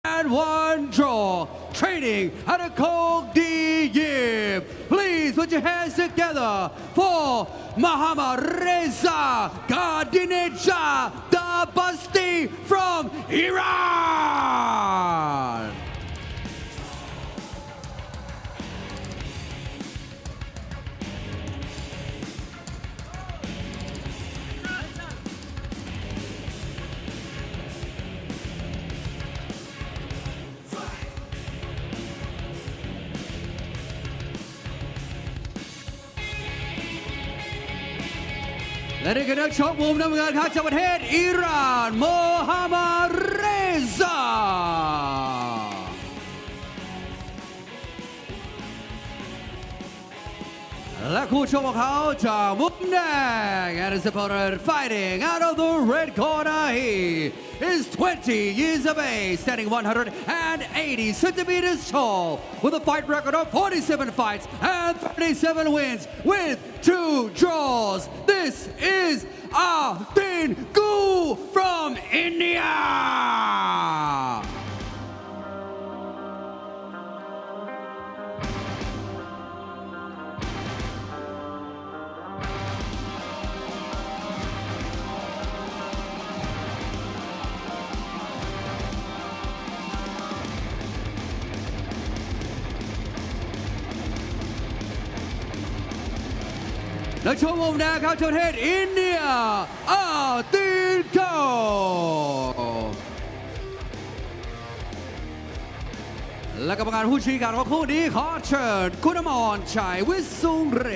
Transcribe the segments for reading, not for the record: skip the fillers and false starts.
And one draw, training at a Kong Di Yim. Please put your hands together for Muhammad Reza Gadineja Dabasti from Iran.และนี่คือนักชกมุมน้ำเงินครับจากประเทศอิหร่านโมฮัมหมัดเรซาและคู่ชกของเขาจากมุมแดง and his opponent fighting out of the red corner he is 20 years of age standing 180 centimeters tall with a fight record of 47 fights and 37 wins with 2 draws. This is Adin Gu from India. The Chomom now comes to head India, Adin Gu. และกรรมการผู้ชี้ขาดของคู่นี้ขอเชิญคุณอมรชัยวิสุงเร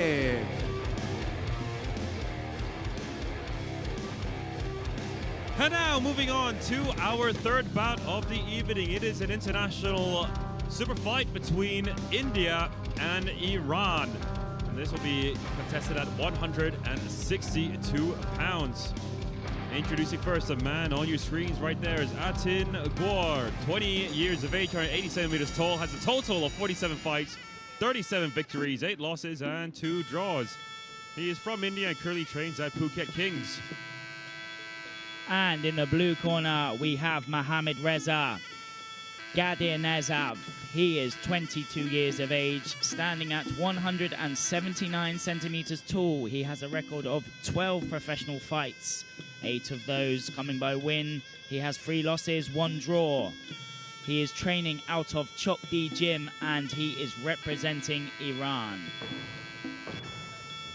ศ And now moving on to our third bout of the evening. It is an international super fight between India and Iran. And this will be contested at 162 pounds. Introducing first, a man on your screens right there is Adin Gu, 20 years of age, 187 meters tall, has a total of 47 fights, 37 victories, 8 losses, and 2 draws. He is from India and currently trains at Phuket Kings. And in the blue corner, we have Muhammad Reza Gadineja. He is 22 years of age, standing at 179 centimeters tall. He has a record of 12 professional fights, 8 of those coming by win. He has 3 losses, 1 draw. He is training out of Chokdi Gym and he is representing Iran.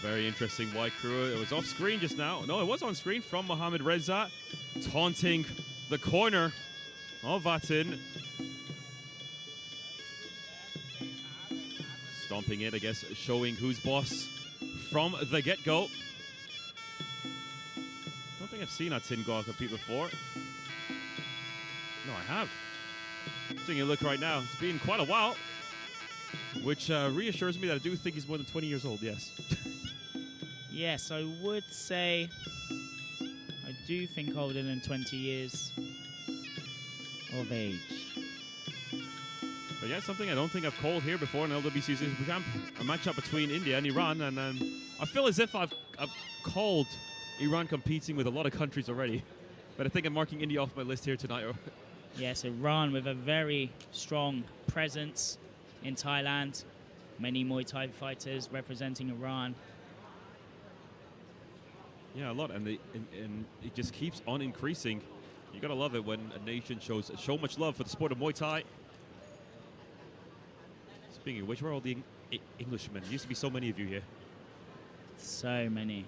Very interesting white crew. It was off screen just now. No, it was on screen from Muhammad Reza, taunting the corner of Adin. Stomping it, I guess, showing who's boss from the get-go. Don't think I've seen Adin Gu compete before. No, I have. Taking a look right now. It's been quite a while, which reassures me that I do think he's more than 20 years old, yes. Yes, I would say I do think older than 20 years of age. But yeah, something I don't think I've called here before in LWC Super Champ. A matchup between India and Iran, and I feel as if I've called Iran competing with a lot of countries already. But I think I'm marking India off my list here tonight. Yes, Iran with a very strong presence in Thailand. Many Muay Thai fighters representing Iran. Yeah, a lot, and it just keeps on increasing. You gotta love it when a nation shows so much love for the sport of Muay Thai. Speaking of which, where are all the Englishmen? There used to be so many of you here. So many.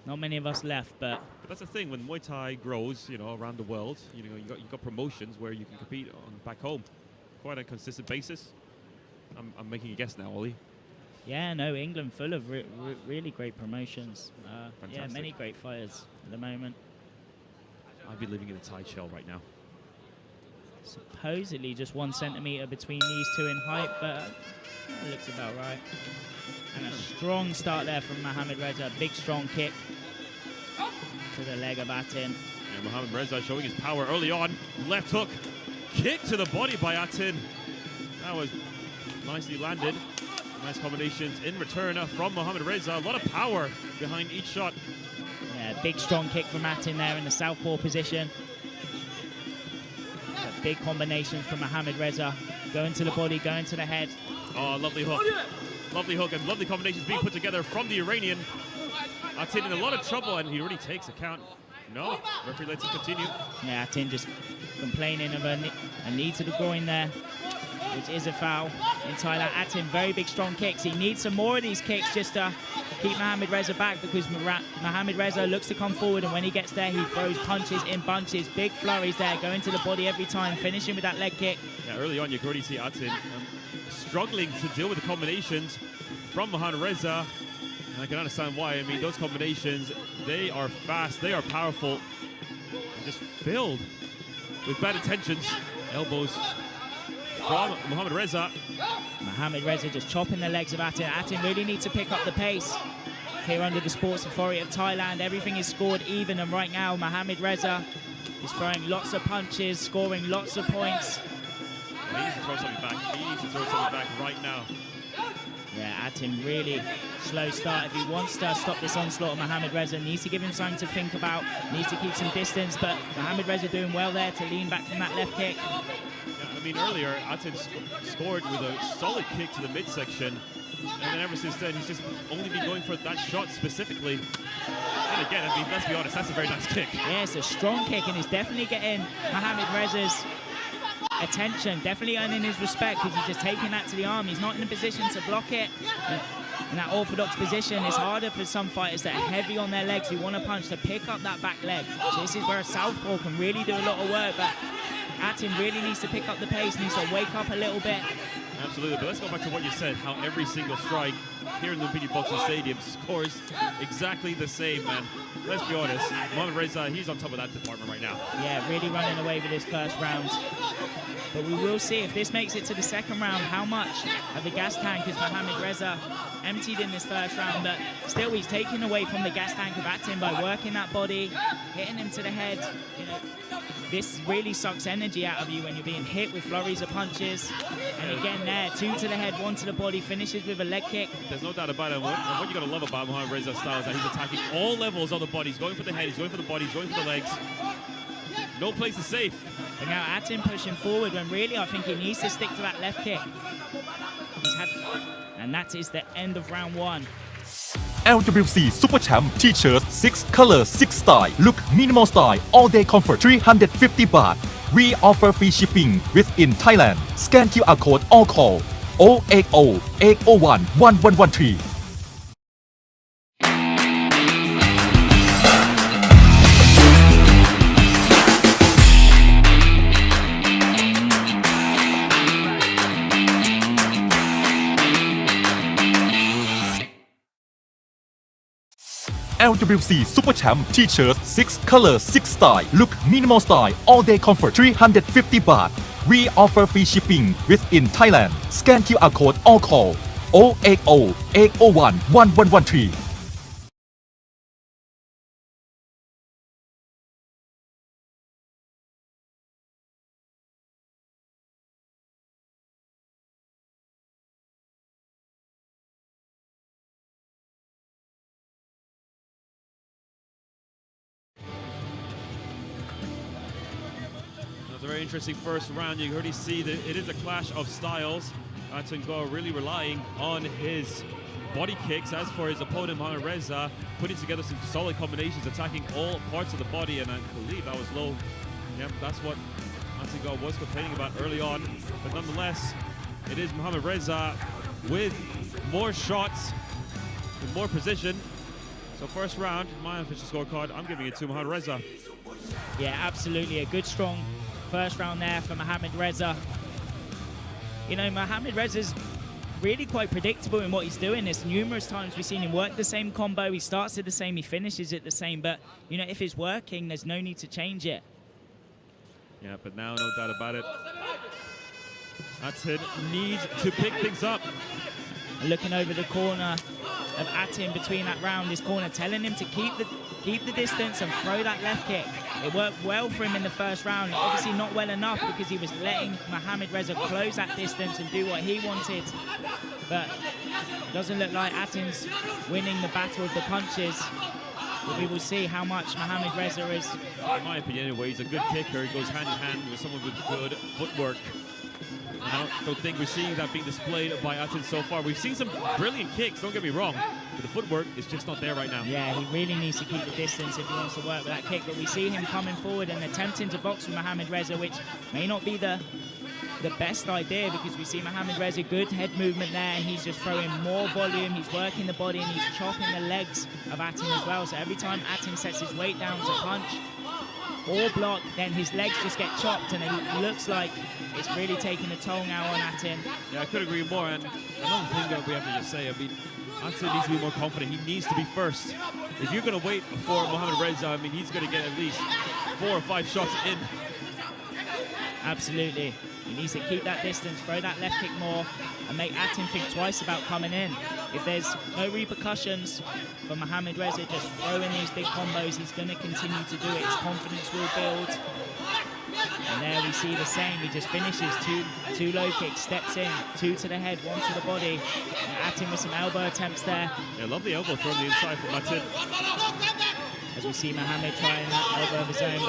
Not many of us left, but that's the thing, when Muay Thai grows, you know, around the world, you know, you got promotions where you can compete on back home, quite on a consistent basis. I'm making a guess now, Ollie. Yeah, no, England full of really great promotions. Yeah, many great fighters at the moment. I'd be living in a Thai shell right now. Supposedly just 1 centimeter between these two in height, but it looks about right. And a strong start there from Muhammad Reza. Big strong kick to the leg of Adin. Yeah, Muhammad Reza showing his power early on. Left hook, kick to the body by Adin. That was nicely landed. Nice combinations in return from Muhammad Reza. A lot of power behind each shot. Yeah, big strong kick from Adin there in the southpaw position. Big combinations from Mohamed Reza. Going to the body, going to the head. Oh, lovely hook. Lovely hook and lovely combinations being put together from the Iranian. Atin in a lot of trouble, and he already takes a count. No, referee lets him continue. Yeah, Atin just complaining of a knee to the groin there, which is a foul in Thailand. Atin, very big, strong kicks. He needs some more of these kicks just to keep Mohamed Reza back, because Mohamed Reza looks to come forward, and when he gets there, he throws punches in bunches. Big flurries there, going to the body every time, finishing with that leg kick. Yeah, early on, you could already see Atin struggling to deal with the combinations from Mohamed Reza. And I can understand why. I mean, those combinations, they are fast, they are powerful, and just filled with bad intentions. Elbows from Mohamed Reza. Mohamed Reza just chopping the legs of Atin. Atin really needs to pick up the pace here under the Sports Authority of Thailand. Everything is scored even, and right now Mohamed Reza is throwing lots of punches, scoring lots of points. He needs to throw something back. He needs to throw something back right now. Yeah, Atin really slow start. If he wants to stop this onslaught of Mohamed Reza, needs to give him something to think about, needs to keep some distance, but Mohamed Reza doing well there to lean back from that left kick. Yeah, I mean, earlier, Atin scored with a solid kick to the midsection, and then ever since then, he's just only been going for that shot specifically. And again, I mean, let's be honest, that's a very nice kick. Yeah, it's a strong kick, and it's definitely getting Mohamed Reza's attention, definitely earning his respect, because he's just taking that to the arm. He's not in a position to block it. In that orthodox position, it's harder for some fighters that are heavy on their legs who want to punch to pick up that back leg. So this is where a southpaw can really do a lot of work, but Atin really needs to pick up the pace, needs to wake up a little bit. Absolutely, but let's go back to what you said, how every single strike here in the Lumpinee Boxing Stadium scores exactly the same, man. Let's be honest, Mohamed Reza, he's on top of that department right now. Yeah, really running away with his first round. But we will see if this makes it to the second round, how much of the gas tank is Mohamed Reza emptied in this first round. But still, he's taking away from the gas tank of Atin by working that body, hitting him to the head. You know, this really sucks energy out of you when you're being hit with flurries of punches. And again there, 2 to the head, 1 to the body, finishes with a leg kick. There's no doubt about it. What you got to love about Mohamed Reza's style is that he's attacking all levels of the body. He's going for the head, he's going for the body, he's going for the legs. No place is safe. And now Atin pushing forward when really I think he needs to stick to that left kick. And that is the end of round 1. LWC Super Champ T-shirt 6 colors 6 style. Look minimal style, all day comfort 350 baht. We offer free shipping within Thailand. Scan QR code or call 080 801 1113. LWC Super Champ T-shirt 6 colors 6 style. Look minimal style, all day comfort 350 baht. We offer free shipping within Thailand. Scan QR code or call 080 801 1113. A very interesting first round. You already see that it is a clash of styles. Atin really relying on his body kicks. As for his opponent, Mohamed Reza, putting together some solid combinations, attacking all parts of the body, and I believe that was low. Yep, that's what Atin was complaining about early on. But nonetheless, it is Mohamed Reza with more shots, with more precision. So first round, my official scorecard, I'm giving it to Mohamed Reza. Yeah, absolutely. A good, strong first round there for Mohamed Reza. You know, Mohamed Reza's really quite predictable in what he's doing. There's numerous times we've seen him work the same combo. He starts it the same, he finishes it the same. But, you know, if it's working, there's no need to change it. Yeah, but now, no doubt about it, Atin needs to pick things up. Looking over the corner of Atin between that round, his corner telling him to keep the distance and throw that left kick. It worked well for him in the first round. Obviously not well enough because he was letting Mohamed Reza close that distance and do what he wanted. But it doesn't look like Atin's winning the battle of the punches. But we will see how much Mohamed Reza is. In my opinion, anyway, he's a good kicker. He goes hand in hand with someone with good footwork. I don't think we're seeing that being displayed by Atin so far. We've seen some brilliant kicks, don't get me wrong, but the footwork is just not there right now. Yeah, he really needs to keep the distance if he wants to work with that kick, but we see him coming forward and attempting to box with Mohamed Reza, which may not be the best idea, because we see Mohamed Reza good head movement there, and he's just throwing more volume. He's working the body and he's chopping the legs of Atin as well. So every time Atin sets his weight down to punch or block, then his legs just get chopped, and it looks like it's really taking a toll now on Atin. Yeah, I could agree more. And another thing that we have to just say, I mean, Atin needs to be more confident. He needs to be first. If you're going to wait for Mohamed Reza, I mean, he's going to get at least 4 or 5 shots in. Absolutely. He needs to keep that distance, throw that left kick more, and make Atin think twice about coming in. If there's no repercussions for Mohamed Reza just throwing these big combos, he's going to continue to do it. His confidence will build. And there we see the same. He just finishes two low kicks, steps in, 2 to the head, 1 to the body. And Atin with some elbow attempts there. Yeah, lovely elbow from the inside from Atin. As we see Mohamed trying that elbow of his own.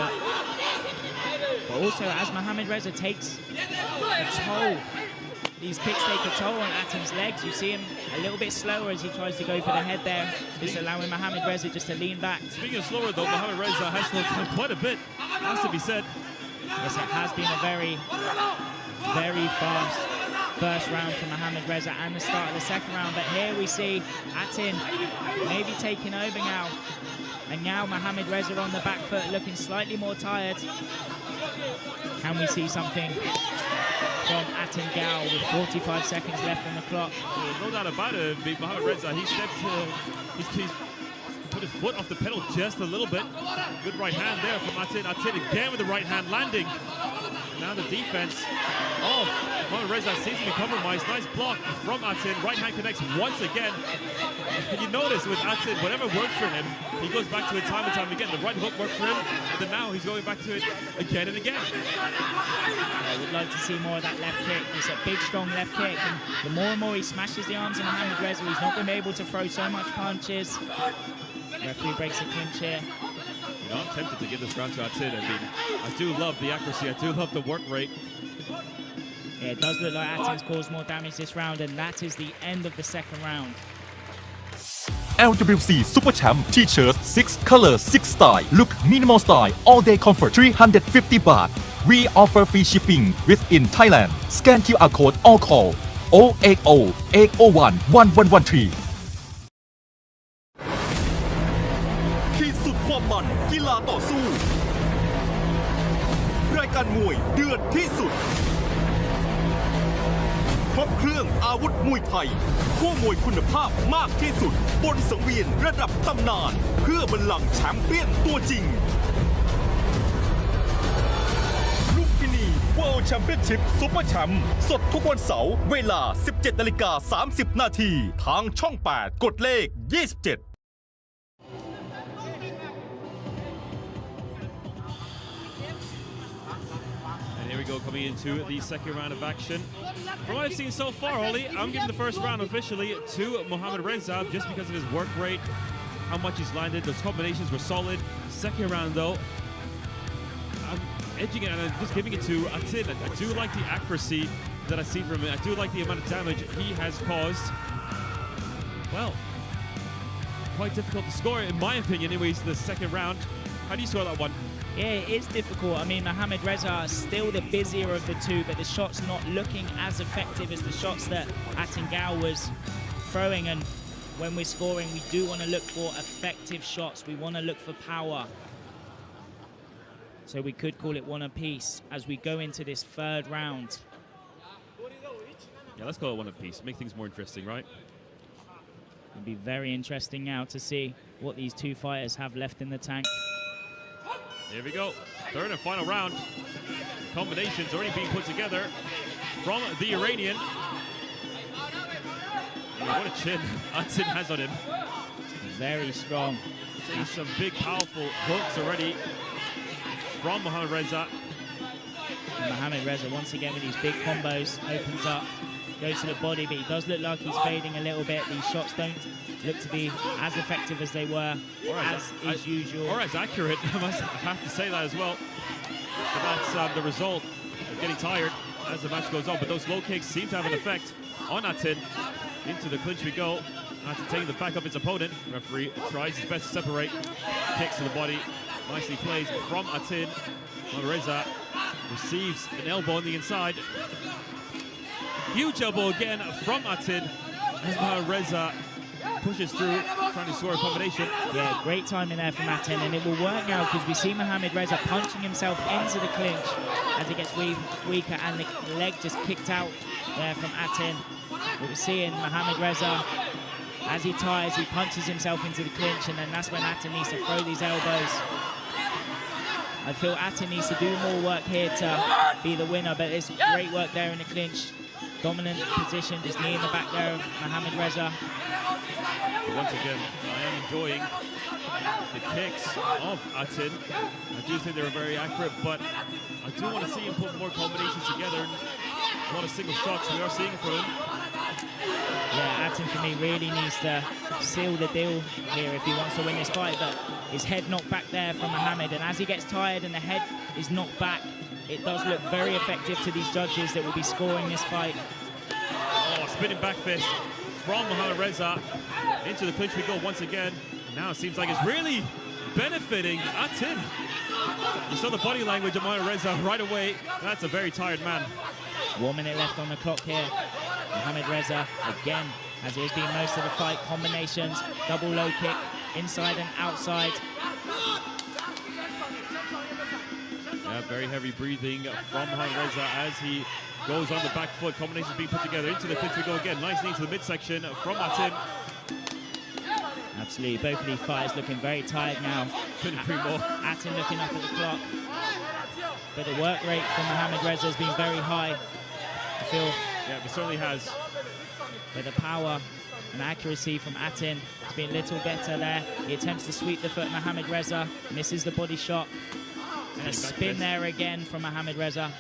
But also, as Mohamed Reza takes a toll, these kicks take a toll on Atin's legs. You see him a little bit slower as he tries to go for the head there, just allowing Mohamed Reza just to lean back. Speaking of slower, though, Mohamed Reza has slowed down quite a bit, has to be said. Yes, it has been a very, very fast first round for Mohamed Reza and the start of the second round. But here we see Atin maybe taking over now. And now Mohamed Reza on the back foot, looking slightly more tired. Can we see something from Atin Gao with 45 seconds left on the clock? Yeah, no doubt about it. Mohamed Reza, he stepped, he's put his foot off the pedal just a little bit. Good right hand there from Atin. Atin again with the right hand landing. And now the defense. Oh, Mohamed Reza seems to be compromised. Nice block from Atin. Right hand connects once again. And you notice with Atin, whatever works for him, he goes back to it time and time again. The right hook worked for him, and then now he's going back to it again and again. I would like to see more of that left kick. It's a big, strong left kick, and the more and more he smashes the arms of Mohamed Reza, he's not going to be able to throw so much punches. Referee breaks a clinch here. You know, I'm tempted to give this round to Atin. I mean, I do love the accuracy. I do love the work rate. Yeah, it does look like Atin's caused more damage this round, and that is the end of the second round. LWC Super Champ T-shirt 6 color 6 style look minimal style all day comfort 350 baht. We offer free shipping within Thailand. Scan QR code or call 080 801 1113. ขีดสุดความมันกีฬาต่อสู้รายการมวยเดือดที่สุดครบเครื่องอาวุธมวยไทยคู่มวยคุณภาพมากที่สุดบนสังเวียนระดับตำนานเพื่อบัลลังก์แชมเปี้ยนตัวจริงลุมพินี World Championship Super Champ สดทุกวันเสาร์เวลา 17:30 นาทีทางช่อง 8 กดเลข 27Here we go, coming into the second round of action. From what I've seen so far, Oli, I'm giving the first round officially to Mohamed Reza just because of his work rate, how much he's landed. Those combinations were solid. Second round, though, I'm edging it and I'm just giving it to Atin. I do like the accuracy that I see from him. I do like the amount of damage he has caused. Well, quite difficult to score, in my opinion, anyways, the second round. How do you score that one? Yeah, it is difficult. I mean, Mohamed Reza is still the busier of the two, but the shots not looking as effective as the shots that Atin Gao was throwing. And when we're scoring, we do want to look for effective shots. We want to look for power. So we could call it one apiece as we go into this third round. Yeah, let's call it one apiece. Make things more interesting, right? It'll be very interesting now to see what these two fighters have left in the tank. Here we go. Third and final round. Combinations already being put together from the Iranian. Oh, what a chin Atin has on him. Very strong. Seeing some big, powerful hooks already from Mohamed Reza. And Mohamed Reza once again with these big combos opens up, goes to the body, but he does look like he's fading a little bit. These shots don't look to be as effective as they were, as is usual. Or as accurate, I have to say that as well. But that's the result of getting tired as the match goes on. But those low kicks seem to have an effect on Atin. Into the clinch we go. Atin taking the back of his opponent. Referee tries his best to separate. Kicks to the body. Nicely plays from Atin. Reza receives an elbow on the inside. Huge elbow again from Atin. As Reza pushes through, trying to score a combination. Yeah, great timing there from Atin, and it will work now because we see Mohamed Reza punching himself into the clinch as he gets weaker, and the leg just kicked out there from Atin. But we're seeing Mohamed Reza, as he tires, he punches himself into the clinch, and then that's when Atin needs to throw these elbows. I feel Atin needs to do more work here to be the winner, but there's great work there in the clinch. Dominant position, just knee in the back there of Mohamed Reza. But once again, I am enjoying the kicks of Atin. I do think they were very accurate, but I do want to see him put more combinations together. And a lot of single shots we are seeing from him. Yeah, Atin for me really needs to seal the deal here if he wants to win this fight, but his head knocked back there from Mohamed, and as he gets tired and the head is knocked back, it does look very effective to these judges that will be scoring this fight. Oh, spinning back fist from Mohamed Reza. Into the clinch we go once again. Now it seems like it's really benefiting Atin. You saw the body language of Mohamed Reza right away. That's a very tired man. 1 minute left on the clock here. Mohamed Reza, again, as he has been most of the fight, combinations, double low kick, inside and outside. Yeah, very heavy breathing from Mohamed Reza as he goes on the back foot. Combinations being put together. Into the clinch we go again. Nice knee to the midsection from Atin. Absolutely, both of these fighters looking very tired now. Couldn't agree more. Atin looking up at the clock. But the work rate from Mohamed Reza has been very high. I feel. Yeah, it certainly has. But the power and accuracy from Atin has been a little better there. He attempts to sweep the foot. Mohamed Reza misses the body shot. And a spin there again from Mohamed Reza.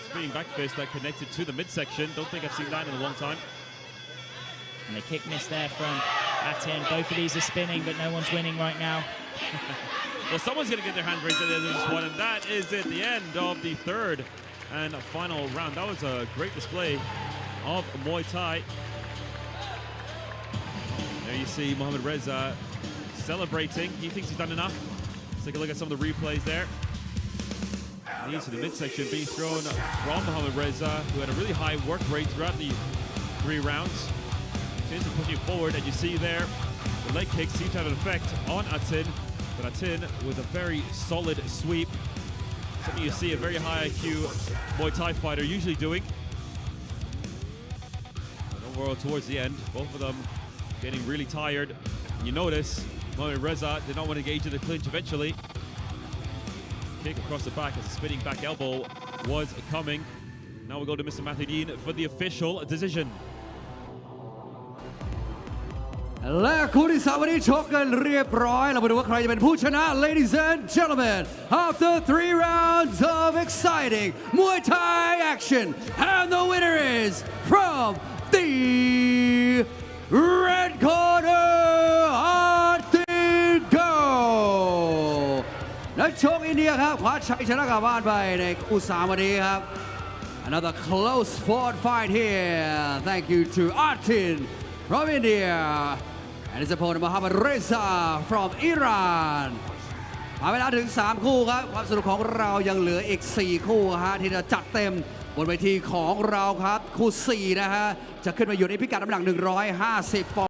Spinning back fist that connected to the midsection. Don't think I've seen that in a long time. And the kick miss there from Atin. Both of these are spinning, but no one's winning right now. Well, someone's going to get their hand raised at the end of this one, and that is at the end of the third and final round. That was a great display of Muay Thai. There you see Mohamed Reza celebrating. He thinks he's done enough. Let's take a look at some of the replays there. Knees to the midsection being thrown from Mohamed Reza, who had a really high work rate throughout the 3 rounds. Continues to pushing forward, and you see there, the leg kicks seem to have an effect on Atin, but Atin with a very solid sweep. Something you see a very high IQ Muay Thai fighter usually doing. But overall, towards the end, both of them getting really tired. And you notice Mohamed Reza did not want to engage in the clinch eventually. Kick across the back as a spinning back elbow was coming. Now we'll go to Mr. Mathideen for the official decision. และคู่ที่ 3 วันนี้ชกกันเรียบร้อยเรามาดูว่าใครจะเป็นผู้ชนะ Ladies and gentlemen, after 3 rounds of exciting Muay Thai action, and the winner is from the red corner, Atin Go. นักชกอินเดียครับคว้าชัยชนะกลับบ้านไปในคู่ 3 วันนี้ครับ Another close fought fight here. Thank you to Atin from India.And his opponent Mohamed Reza from Iran มาเวลาถึง 3 คู่ครับความสนุกของเรายังเหลืออีก 4 คู่ฮะที่จะจัดเต็มบนเวทีของเราครับคู่ 4 นะฮะจะขึ้นมาอยู่ในพิกัดน้ำหนัก 150 ปอนด์